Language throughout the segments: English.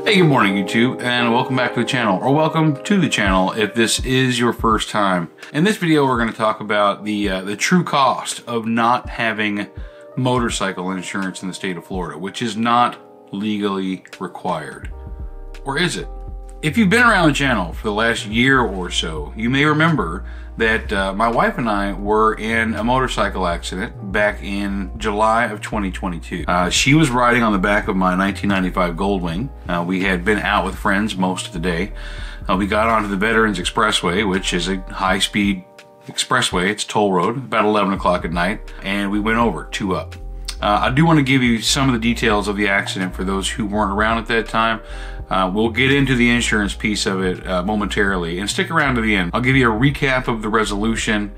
Hey, good morning YouTube, and welcome back to the channel, or welcome to the channel if this is your first time. In this video we're going to talk about the true cost of not having motorcycle insurance in the state of Florida, which is not legally required. Or is it? If you've been around the channel for the last year or so, you may remember that my wife and I were in a motorcycle accident back in July of 2022. She was riding on the back of my 1995 Goldwing. We had been out with friends most of the day. We got onto the Veterans Expressway, which is a high-speed expressway. It's a toll road, about 11 o'clock at night, and we went over, two up. I do want to give you some of the details of the accident for those who weren't around at that time. We'll get into the insurance piece of it momentarily, and stick around to the end. I'll give you a recap of the resolution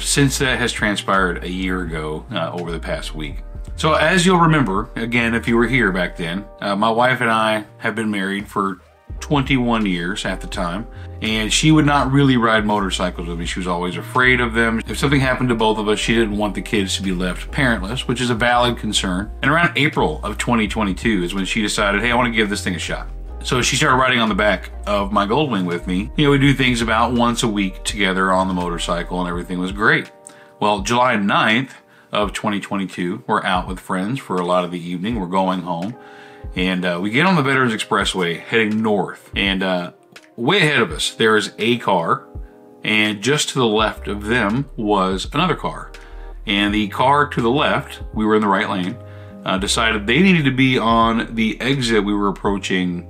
since that has transpired a year ago over the past week. So as you'll remember, again, if you were here back then, my wife and I have been married for 21 years at the time, and she would not really ride motorcycles with me. She was always afraid of them. If something happened to both of us, she didn't want the kids to be left parentless, which is a valid concern. And around April of 2022 is when she decided, hey, I want to give this thing a shot. So she started riding on the back of my Goldwing with me. You know, we do things about once a week together on the motorcycle, and everything was great. Well, July 9th of 2022, we're out with friends for a lot of the evening. We're going home. And we get on the Veterans Expressway heading north, and way ahead of us there is a car, and just to the left of them was another car. And the car to the left, we were in the right lane, decided they needed to be on the exit we were approaching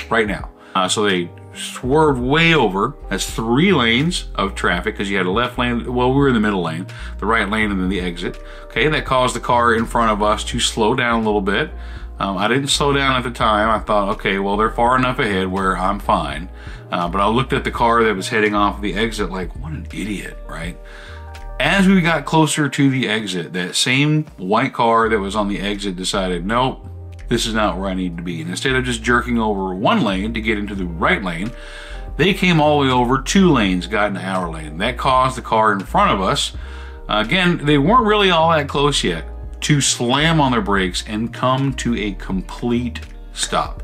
right now. So they swerved way over. That's 3 lanes of traffic, because you had a left lane, well, we were in the middle lane, the right lane, and then the exit. Okay, that caused the car in front of us to slow down a little bit. I didn't slow down at the time. I thought, okay, well, they're far enough ahead where I'm fine. But I looked at the car that was heading off the exit like, what an idiot, right? As we got closer to the exit, that same white car that was on the exit decided, nope, this is not where I need to be. And instead of just jerking over 1 lane to get into the right lane, they came all the way over 2 lanes, got into our lane. That caused the car in front of us, again, they weren't really all that close yet, to slam on their brakes and come to a complete stop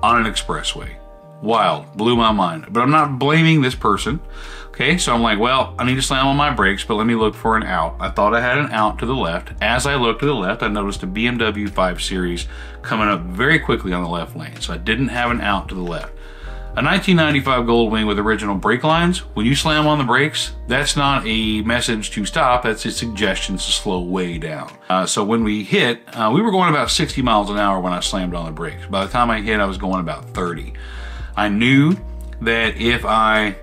on an expressway. Wild, blew my mind. But I'm not blaming this person. Okay, so I'm like, well, I need to slam on my brakes, but let me look for an out. I thought I had an out to the left. As I looked to the left, I noticed a BMW 5 Series coming up very quickly on the left lane. So I didn't have an out to the left. A 1995 Goldwing with original brake lines, when you slam on the brakes, that's not a message to stop, that's a suggestion to slow way down. So when we hit, we were going about 60 miles an hour when I slammed on the brakes. By the time I hit, I was going about 30. I knew that if I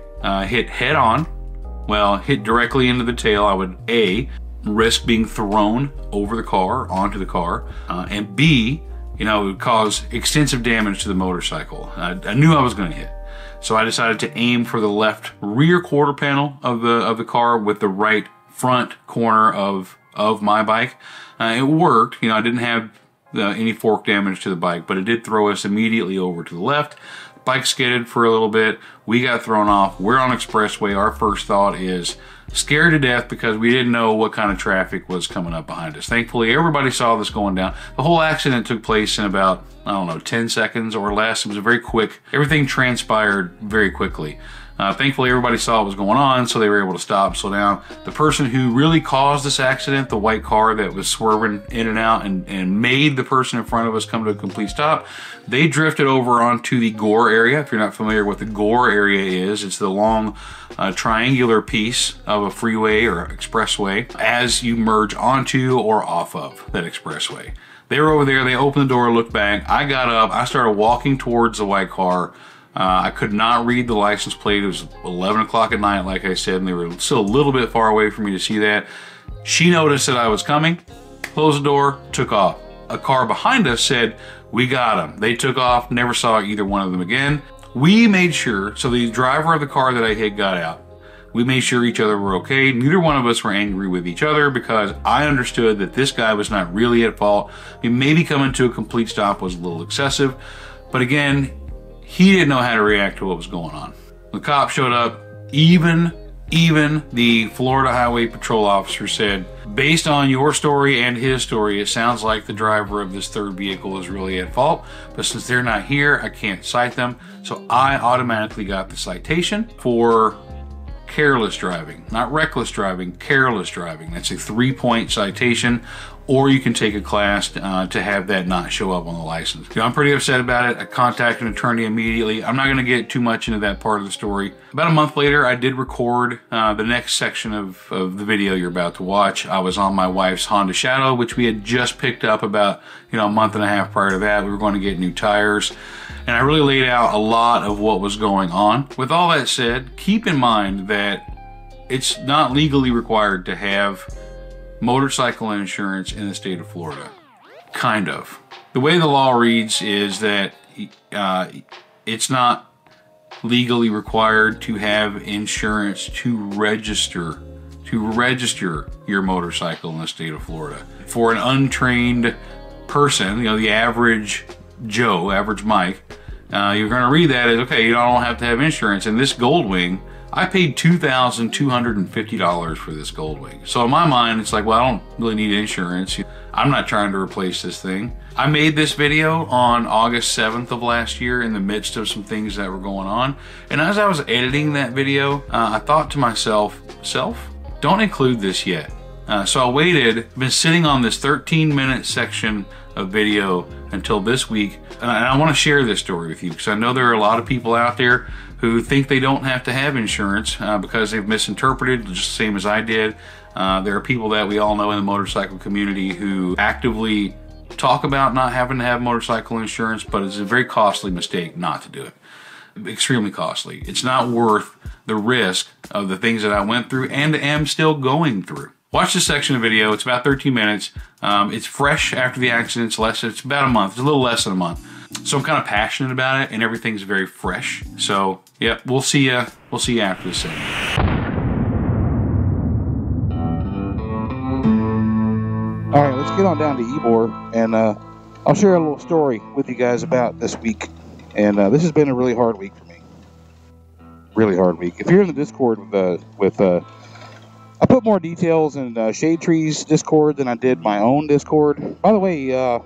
hit head on, well, hit directly into the tail, I would A, risk being thrown over the car, onto the car, and B, you know, it would cause extensive damage to the motorcycle. I knew I was going to hit. So I decided to aim for the left rear quarter panel of the car with the right front corner of my bike. It worked. You know, I didn't have any fork damage to the bike, but it did throw us immediately over to the left. Bike skidded for a little bit. We got thrown off. We're on expressway. Our first thought is scared to death because we didn't know what kind of traffic was coming up behind us. Thankfully, everybody saw this going down. The whole accident took place in about, I don't know, 10 seconds or less. It was very quick. Everything transpired very quickly. Thankfully, everybody saw what was going on, so they were able to stop, slow down. The person who really caused this accident, the white car that was swerving in and out and made the person in front of us come to a complete stop, they drifted over onto the Gore area. If you're not familiar with what the Gore area is, it's the long triangular piece of a freeway or expressway as you merge onto or off of that expressway. They were over there, they opened the door, looked back. I got up, I started walking towards the white car. I could not read the license plate. It was 11 o'clock at night, like I said, and they were still a little bit far away for me to see that. She noticed that I was coming, closed the door, took off. A car behind us said, we got them. They took off, never saw either one of them again. We made sure, so the driver of the car that I hit got out. We made sure each other were okay. Neither one of us were angry with each other because I understood that this guy was not really at fault. I mean, maybe coming to a complete stop was a little excessive, but again, he didn't know how to react to what was going on. The cop showed up, even Even the Florida Highway Patrol officer said, based on your story and his story, it sounds like the driver of this third vehicle is really at fault, but since they're not here, I can't cite them. So I automatically got the citation for careless driving, not reckless driving, careless driving. That's a 3-point citation, or you can take a class to have that not show up on the license. I'm pretty upset about it. I contacted an attorney immediately. I'm not going to get too much into that part of the story. About a month later, I did record the next section of the video you're about to watch. I was on my wife's Honda Shadow, which we had just picked up about a month and a half prior to that. We were going to get new tires. And I really laid out a lot of what was going on. With all that said, keep in mind that it's not legally required to have motorcycle insurance in the state of Florida. Kind of. The way the law reads is that it's not legally required to have insurance to register your motorcycle in the state of Florida. For an untrained person, the average Joe, average Mike, you're going to read that as, okay, you don't have to have insurance. And this Goldwing, I paid $2,250 for this Goldwing. So in my mind, it's like, well, I don't really need insurance. I'm not trying to replace this thing. I made this video on August 7th of last year in the midst of some things that were going on. And as I was editing that video, I thought to myself, don't include this yet. So I waited, been sitting on this 13-minute section of video until this week. And I want to share this story with you because I know there are a lot of people out there who think they don't have to have insurance because they've misinterpreted, just the same as I did. There are people that we all know in the motorcycle community who actively talk about not having to have motorcycle insurance, but it's a very costly mistake not to do it. Extremely costly. It's not worth the risk of the things that I went through and am still going through. Watch this section of video. It's about 13 minutes. It's fresh after the accident. It's about a month. It's a little less than a month. So I'm kind of passionate about it, and everything's very fresh. So, yeah, we'll see you after this segment. All right, let's get on down to Eboard, and I'll share a little story with you guys about this week. And this has been a really hard week for me. Really hard week. If you're in the Discord I put more details in Shade Tree's Discord than I did my own Discord. By the way, I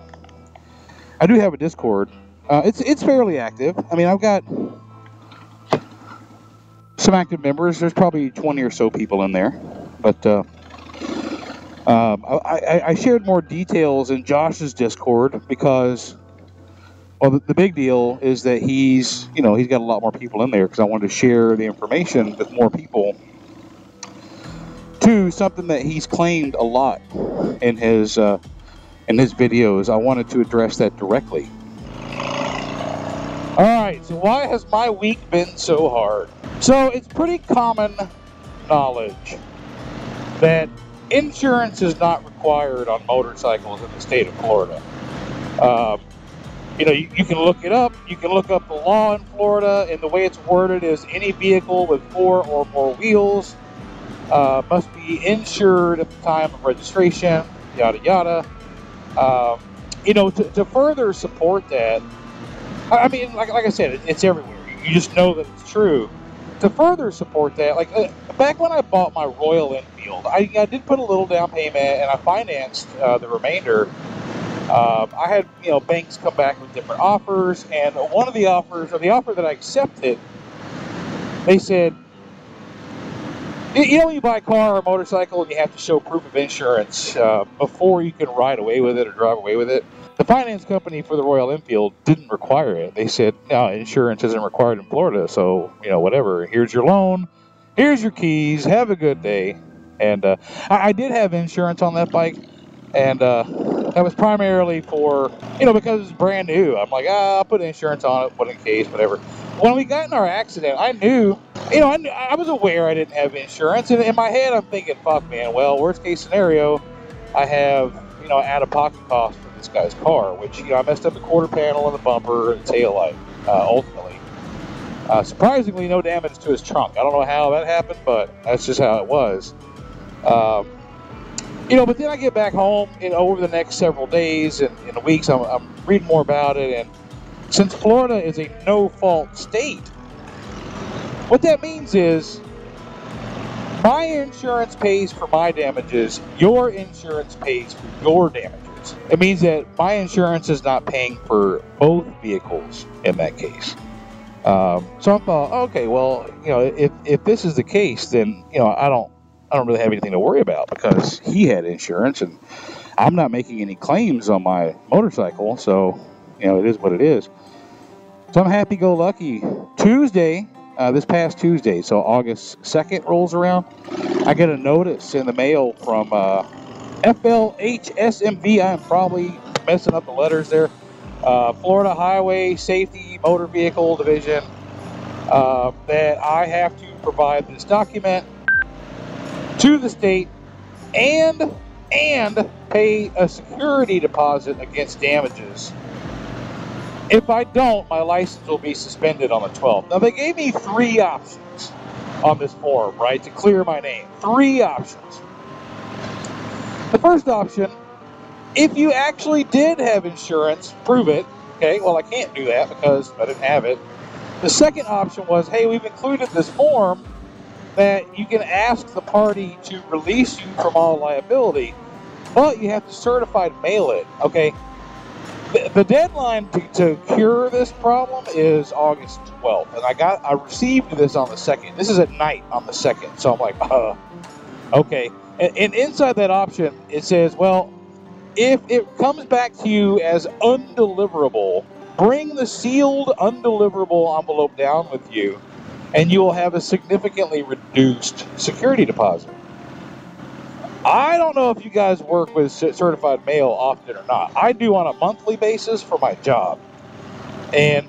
do have a Discord. It's fairly active. I mean, I've got some active members. There's probably 20 or so people in there. But I shared more details in Josh's Discord because, well, the big deal is that he's got a lot more people in there because I wanted to share the information with more people. To something that he's claimed a lot in his videos. I wanted to address that directly. Alright, so why has my week been so hard? So it's pretty common knowledge that insurance is not required on motorcycles in the state of Florida. You can look it up. You can look up the law in Florida, and the way it's worded is any vehicle with 4 or more wheels must be insured at the time of registration, yada yada. To further support that, I mean, like I said, it's everywhere. You just know that it's true. To further support that, back when I bought my Royal Enfield, I did put a little down payment and I financed the remainder. I had banks come back with different offers, and one of the offers, or the offer that I accepted, they said, you buy a car or a motorcycle and you have to show proof of insurance before you can ride away with it or drive away with it. The finance company for the Royal Enfield didn't require it. They said, no, insurance isn't required in Florida, so, whatever. Here's your loan. Here's your keys. Have a good day. And I did have insurance on that bike, and that was primarily for, because it's brand new. I'm like, I'll put insurance on it, put in case, whatever. When we got in our accident, I knew, I was aware I didn't have insurance. And in my head, I'm thinking, fuck, man, well, worst case scenario, I have, out-of-pocket cost for this guy's car, which, I messed up the quarter panel and the bumper and tail light, ultimately. Surprisingly, no damage to his trunk. I don't know how that happened, but that's just how it was. But then I get back home, over the next several days and weeks, I'm reading more about it, and since Florida is a no-fault state, what that means is My insurance pays for my damages. Your insurance pays for your damages. It means that my insurance is not paying for both vehicles in that case. So I thought, okay, well, if this is the case, then I don't really have anything to worry about because he had insurance and I'm not making any claims on my motorcycle, so it is what it is. So I'm happy-go-lucky. Tuesday, this past Tuesday, so August 2nd rolls around, I get a notice in the mail from FLHSMV. I'm probably messing up the letters there. Florida Highway Safety Motor Vehicle Division, that I have to provide this document to the state and pay a security deposit against damages. If I don't, my license will be suspended on the 12th. Now, they gave me 3 options on this form, right, to clear my name. 3 options. The first option, if you actually did have insurance, prove it. Okay, well, I can't do that because I didn't have it. The second option was, hey, we've included this form that you can ask the party to release you from all liability, but you have to certified mail it. Okay, the deadline to cure this problem is August 12th, and I received this on the 2nd. This is at night on the 2nd, so I'm like, okay. And inside that option, it says, well, if it comes back to you as undeliverable, bring the sealed undeliverable envelope down with you, and you will have a significantly reduced security deposit. I don't know if you guys work with certified mail often or not. I do on a monthly basis for my job. And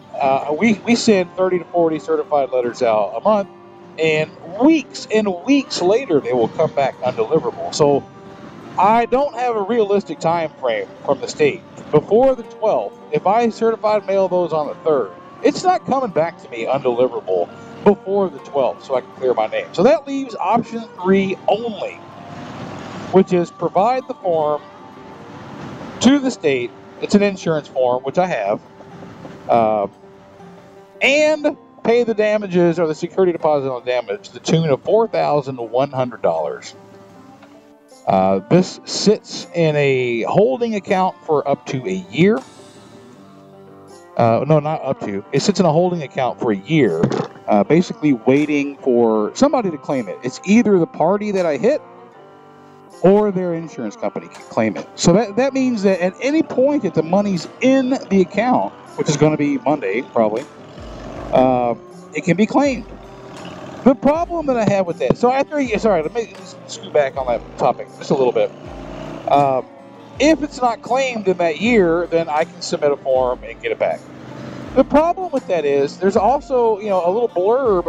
we send 30 to 40 certified letters out a month, and weeks later they will come back undeliverable. So I don't have a realistic time frame from the state. Before the 12th, if I certified mail those on the 3rd, it's not coming back to me undeliverable before the 12th so I can clear my name. So that leaves option 3 only, which is provide the form to the state. It's an insurance form, which I have, and pay the damages or the security deposit on the damage to the tune of $4,100. This sits in a holding account for up to a year. No, not up to. It sits in a holding account for a year, basically waiting for somebody to claim it. It's either the party that I hit or their insurance company can claim it. So that means that at any point that the money's in the account, which is going to be Monday probably, it can be claimed. The problem that I have with that, so after, sorry, let me scoot back on that topic just a little bit. If it's not claimed in that year, then I can submit a form and get it back. The problem with that is there's also, a little blurb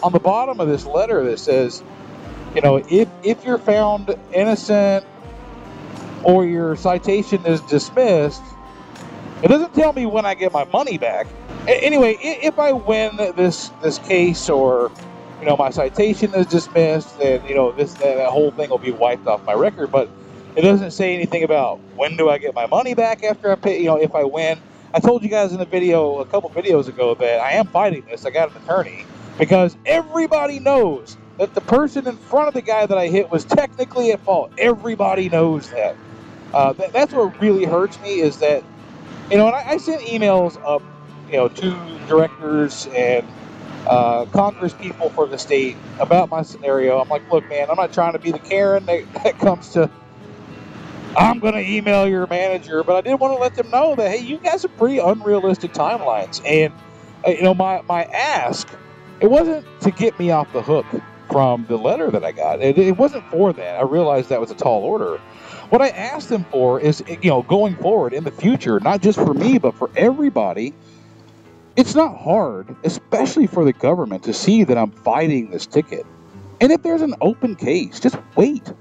on the bottom of this letter that says, if you're found innocent or your citation is dismissed, it doesn't tell me when I get my money back. Anyway, if I win this case or my citation is dismissed, then that whole thing will be wiped off my record. But it doesn't say anything about when do I get my money back after I pay. If I win, I told you guys in a couple videos ago that I am fighting this. I got an attorney because everybody knows that the person in front of the guy that I hit was technically at fault. Everybody knows that. That's what really hurts me is that, and I sent emails up, to directors and Congress people for the state about my scenario. I'm like, look, man, I'm not trying to be the Karen that comes to, I'm going to email your manager, but I did want to let them know that, hey, you guys have pretty unrealistic timelines. And, my ask, it wasn't to get me off the hook from the letter that I got. It wasn't for that. I realized that was a tall order. What I asked them for is, going forward in the future, not just for me, but for everybody, it's not hard, especially for the government, to see that I'm fighting this ticket. And if there's an open case, just wait.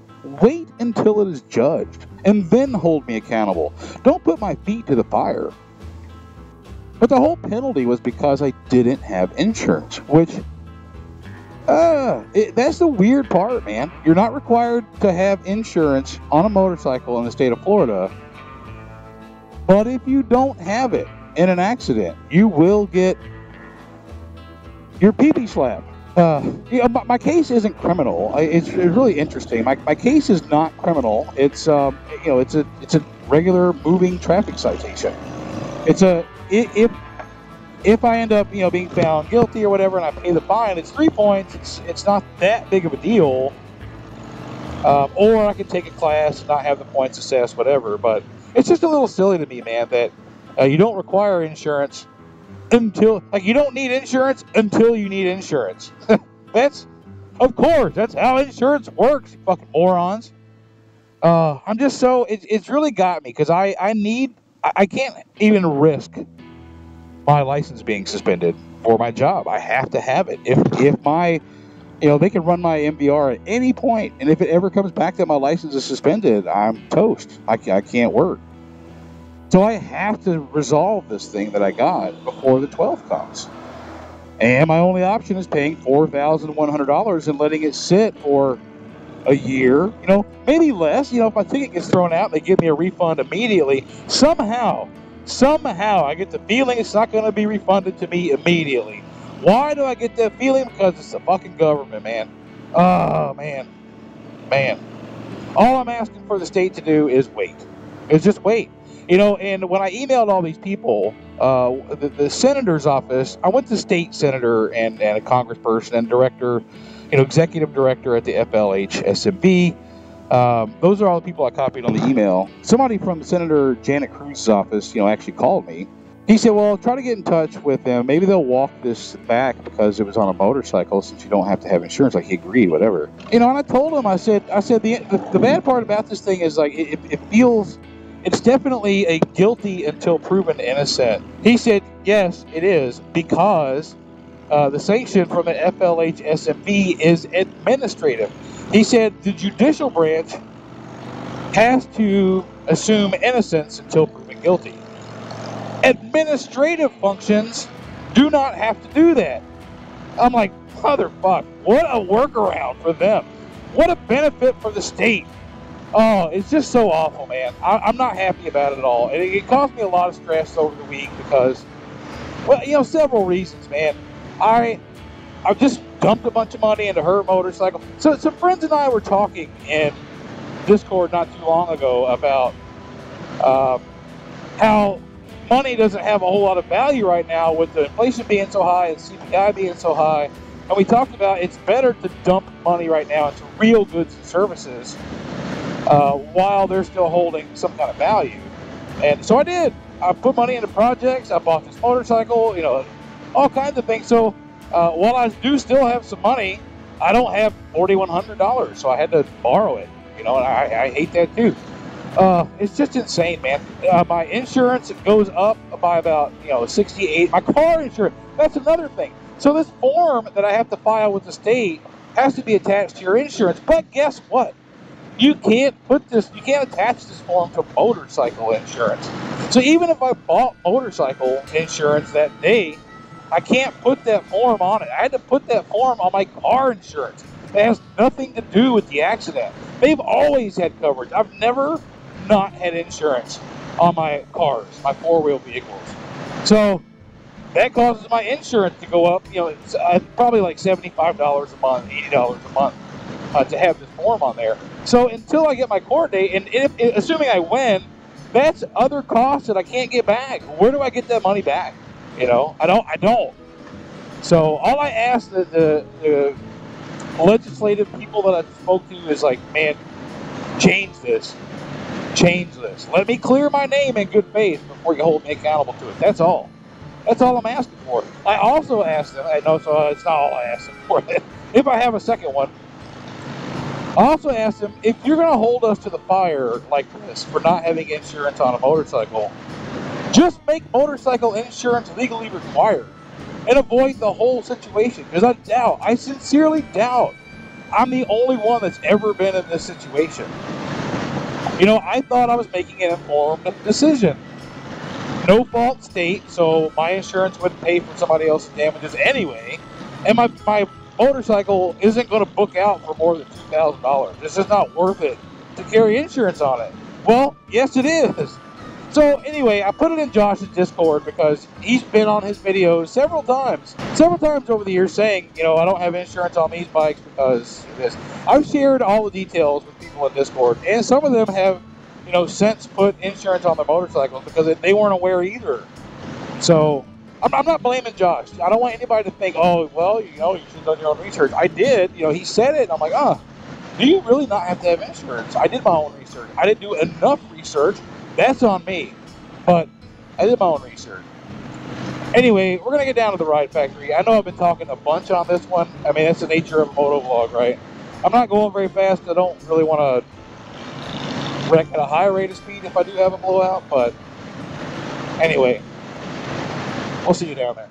Wait until it is judged, and then hold me accountable. Don't put my feet to the fire. But the whole penalty was because I didn't have insurance, which, that's the weird part, man. You're not required to have insurance on a motorcycle in the state of Florida, but if you don't have it in an accident, you will get your pee-pee slapped. My case isn't criminal. It's really interesting. My case is not criminal. It's it's a regular moving traffic citation. It's if I end up being found guilty or whatever, and I pay the fine, it's 3 points. It's not that big of a deal. Or I could take a class and not have the points assessed, whatever. But it's just a little silly to me, man, that you don't require insurance until, like, you don't need insurance until you need insurance. Of course, that's how insurance works, you fucking morons. I'm just so, it's really got me, because I can't even risk my license being suspended for my job. I have to have it. If my, they can run my MVR at any point, and if it ever comes back that my license is suspended, I'm toast. I can't work. So I have to resolve this thing that I got before the 12th comes. And my only option is paying $4,100 and letting it sit for a year, maybe less. If my ticket gets thrown out, they give me a refund immediately. Somehow, I get the feeling it's not going to be refunded to me immediately. Why do I get that feeling? Because it's the fucking government, man. Oh, man. All I'm asking for the state to do is wait. It's just wait. And when I emailed all these people, the senator's office, I went to state senator and a congressperson and director, executive director at the FLHSMB. Those are all the people I copied on the email. Somebody from Senator Janet Cruz's office, actually called me. He said, well, try to get in touch with them. Maybe they'll walk this back because it was on a motorcycle, since you don't have to have insurance. Like, he agreed, whatever. And I told him, I said, the bad part about this thing is, like, it feels... It's definitely a guilty until proven innocent. He said, yes, it is, because the sanction from the FLHSMB is administrative. He said the judicial branch has to assume innocence until proven guilty. Administrative functions do not have to do that. I'm like, motherfucker, what a workaround for them. What a benefit for the state. Oh, it's just so awful, man. I'm not happy about it at all. And it caused me a lot of stress over the week because, well, several reasons, man. I've just dumped a bunch of money into her motorcycle. So some friends and I were talking in Discord not too long ago about how money doesn't have a whole lot of value right now with the inflation being so high and CPI being so high. And we talked about it's better to dump money right now into real goods and services while they're still holding some kind of value. And so I did. I put money into projects. I bought this motorcycle, all kinds of things. So while I do still have some money, I don't have $4,100. So I had to borrow it, and I hate that too. It's just insane, man. My insurance goes up by about, 68. My car insurance, that's another thing. So this form that I have to file with the state has to be attached to your insurance. But guess what? You can't attach this form to motorcycle insurance. So even if I bought motorcycle insurance that day, I can't put that form on it. I had to put that form on my car insurance. It has nothing to do with the accident. They've always had coverage. I've never not had insurance on my cars, my four-wheel vehicles. So that causes my insurance to go up, it's probably like $75 a month, $80 a month to have this form on there. So until I get my court date, and assuming I win, that's other costs that I can't get back. Where do I get that money back? I don't. So all I ask the legislative people that I spoke to is like, man, change this. Let me clear my name in good faith before you hold me accountable to it. That's all. That's all I'm asking for. I also asked them, so it's not all I asked them for. If I have a second one, I also asked them, if you're going to hold us to the fire like this for not having insurance on a motorcycle, just make motorcycle insurance legally required and avoid the whole situation. Because I sincerely doubt I'm the only one that's ever been in this situation. I thought I was making an informed decision. No fault state, so my insurance wouldn't pay for somebody else's damages anyway. And my motorcycle isn't going to book out for more than $2,000. It's just not worth it to carry insurance on it. Well, yes, it is. So anyway, I put it in Josh's Discord because he's been on his videos several times over the years saying, you know, I don't have insurance on these bikes because of this. I've shared all the details with people in Discord, and some of them have, you know, since put insurance on their motorcycles because they weren't aware either. So I'm not blaming Josh. I don't want anybody to think, oh, well, you know, you should have done your own research. I did. You know, he said it, and I'm like, do you really not have to have insurance? I did my own research. I didn't do enough research. That's on me. But I did my own research. Anyway, we're going to get down to the Ride Factory. I know I've been talking a bunch on this one. I mean, that's the nature of a moto vlog, right? I'm not going very fast. I don't really want to wreck at a high rate of speed if I do have a blowout. But anyway, we'll see you down there.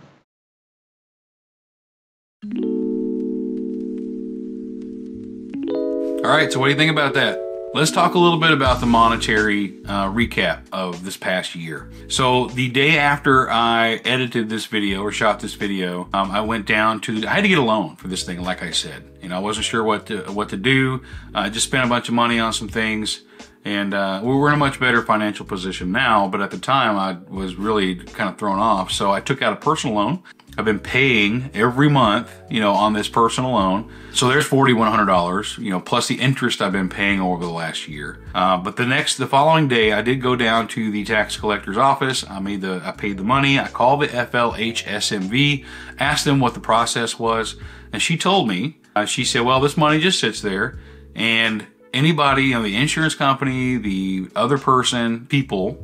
All right, so what do you think about that? Let's talk a little bit about the monetary recap of this past year. So the day after I edited this video or shot this video, I went down to, I had to get a loan for this thing, like I said. You know, I wasn't sure what to do. I just spent a bunch of money on some things, and we're in a much better financial position now, but at the time I was really kind of thrown off. So I took out a personal loan. I've been paying every month, you know, on this personal loan. So there's $4,100, you know, plus the interest I've been paying over the last year. But the following day, I did go down to the tax collector's office. I paid the money. I called the FLHSMV, asked them what the process was, and she told me, she said, well, this money just sits there, and anybody, you know, the insurance company, the other person, people,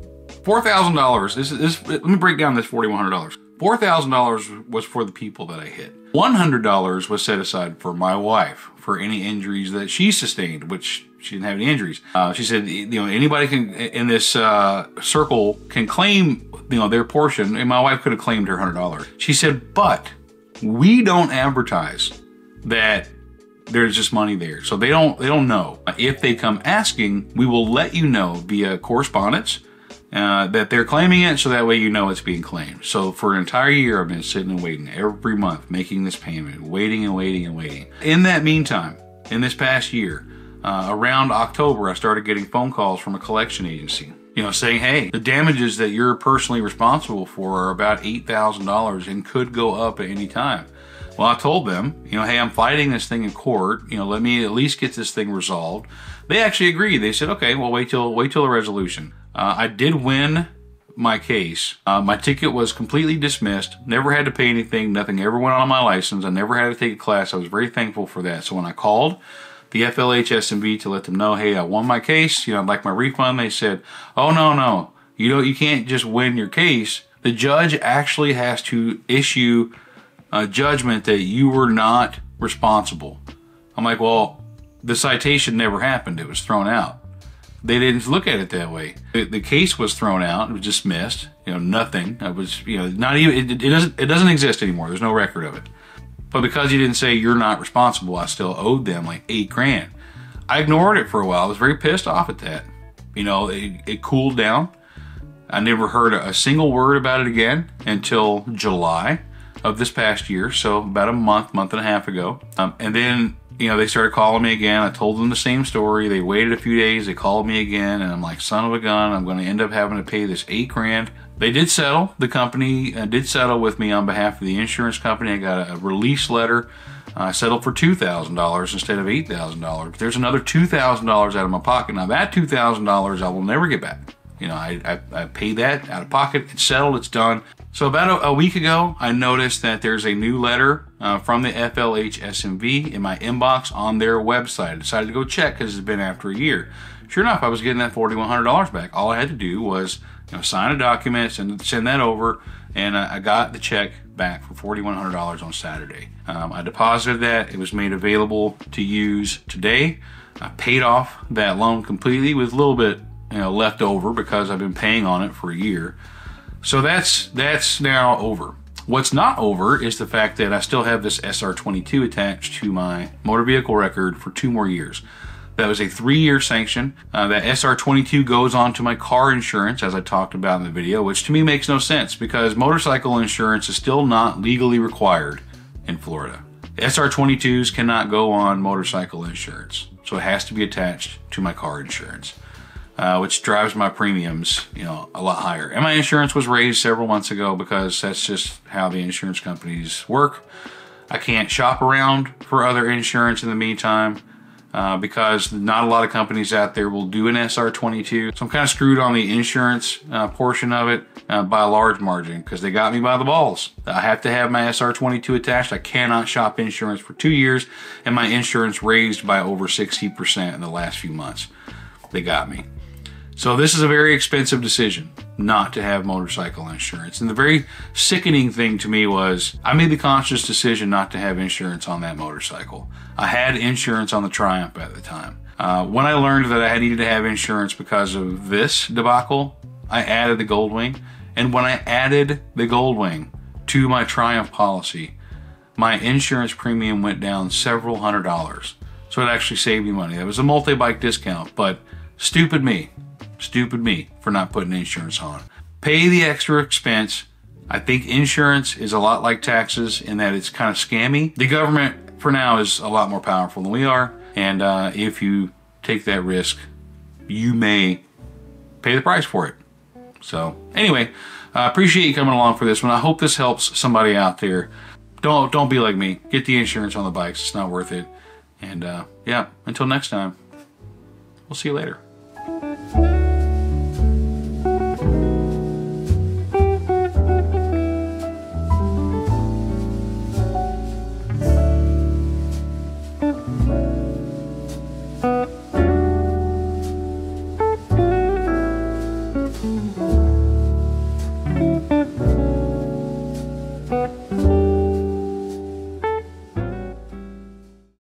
$4,000. Let me break down this $4,100. $4,000 was for the people that I hit. $100 was set aside for my wife for any injuries that she sustained, which she didn't have any injuries. She said, you know, anybody can in this circle can claim, you know, their portion, and my wife could have claimed her $100. She said, but we don't advertise that there's just money there, so they don't know. If they come asking, we will let you know via correspondence that they're claiming it, so that way you know it's being claimed. So for an entire year, I've been sitting and waiting every month, making this payment, waiting and waiting and waiting. In that meantime, in this past year, around October, I started getting phone calls from a collection agency, you know, saying, hey, the damages that you're personally responsible for are about $8,000 and could go up at any time. Well, I told them, you know, hey, I'm fighting this thing in court. You know, let me at least get this thing resolved. They actually agreed. They said, okay, well, wait till the resolution. I did win my case. My ticket was completely dismissed. Never had to pay anything. Nothing ever went on my license. I never had to take a class. I was very thankful for that. So when I called the FLHSMV to let them know, hey, I won my case, you know, I'd like my refund, they said, oh, no. You can't just win your case. The judge actually has to issue a judgment that you were not responsible. I'm like, well, the citation never happened. It was thrown out. They didn't look at it that way. The case was thrown out. It was dismissed. You know, nothing. It was, you know, not even. It doesn't exist anymore. There's no record of it. But because you didn't say you're not responsible, I still owed them like $8,000. I ignored it for a while. I was very pissed off at that. You know, it cooled down. I never heard a single word about it again until July of this past year. So about a month and a half ago. And then, you know, they started calling me again. I told them the same story. They waited a few days. They called me again, and I'm like, son of a gun, I'm going to end up having to pay this $8,000. They did settle. The company did settle with me on behalf of the insurance company. I got a release letter. I settled for $2,000 instead of $8,000. But there's another $2,000 out of my pocket. Now that $2,000 I will never get back. You know, I paid that out of pocket. It's settled. It's done. So about a week ago, I noticed that there's a new letter from the FLHSMV in my inbox on their website. I decided to go check because it's been after a year. Sure enough, I was getting that $4,100 back. All I had to do was, you know, sign a document and send that over, and I got the check back for $4,100 on Saturday. I deposited that. It was made available to use today. I paid off that loan completely with a little bit, you know, left over because I've been paying on it for a year. So that's now over. What's not over is the fact that I still have this SR22 attached to my motor vehicle record for 2 more years. That was a 3-year sanction. That SR22 goes on to my car insurance, as I talked about in the video, which to me makes no sense because motorcycle insurance is still not legally required in Florida. SR22s cannot go on motorcycle insurance, so it has to be attached to my car insurance. which drives my premiums, you know, a lot higher. And my insurance was raised several months ago because that's just how the insurance companies work. I can't shop around for other insurance in the meantime because not a lot of companies out there will do an SR22. So I'm kind of screwed on the insurance portion of it by a large margin because they got me by the balls. I have to have my SR22 attached. I cannot shop insurance for 2 years, and my insurance raised by over 60% in the last few months. They got me. So this is a very expensive decision not to have motorcycle insurance. And the very sickening thing to me was I made the conscious decision not to have insurance on that motorcycle. I had insurance on the Triumph at the time. When I learned that I needed to have insurance because of this debacle, I added the Goldwing. And when I added the Goldwing to my Triumph policy, my insurance premium went down several $100s. So it actually saved me money. That was a multi-bike discount, but stupid me. Stupid me for not putting insurance on. Pay the extra expense. I think insurance is a lot like taxes in that it's kind of scammy. The government, for now, is a lot more powerful than we are. And if you take that risk, you may pay the price for it. So anyway, I appreciate you coming along for this one. I hope this helps somebody out there. Don't be like me. Get the insurance on the bikes. It's not worth it. And yeah, until next time, we'll see you later.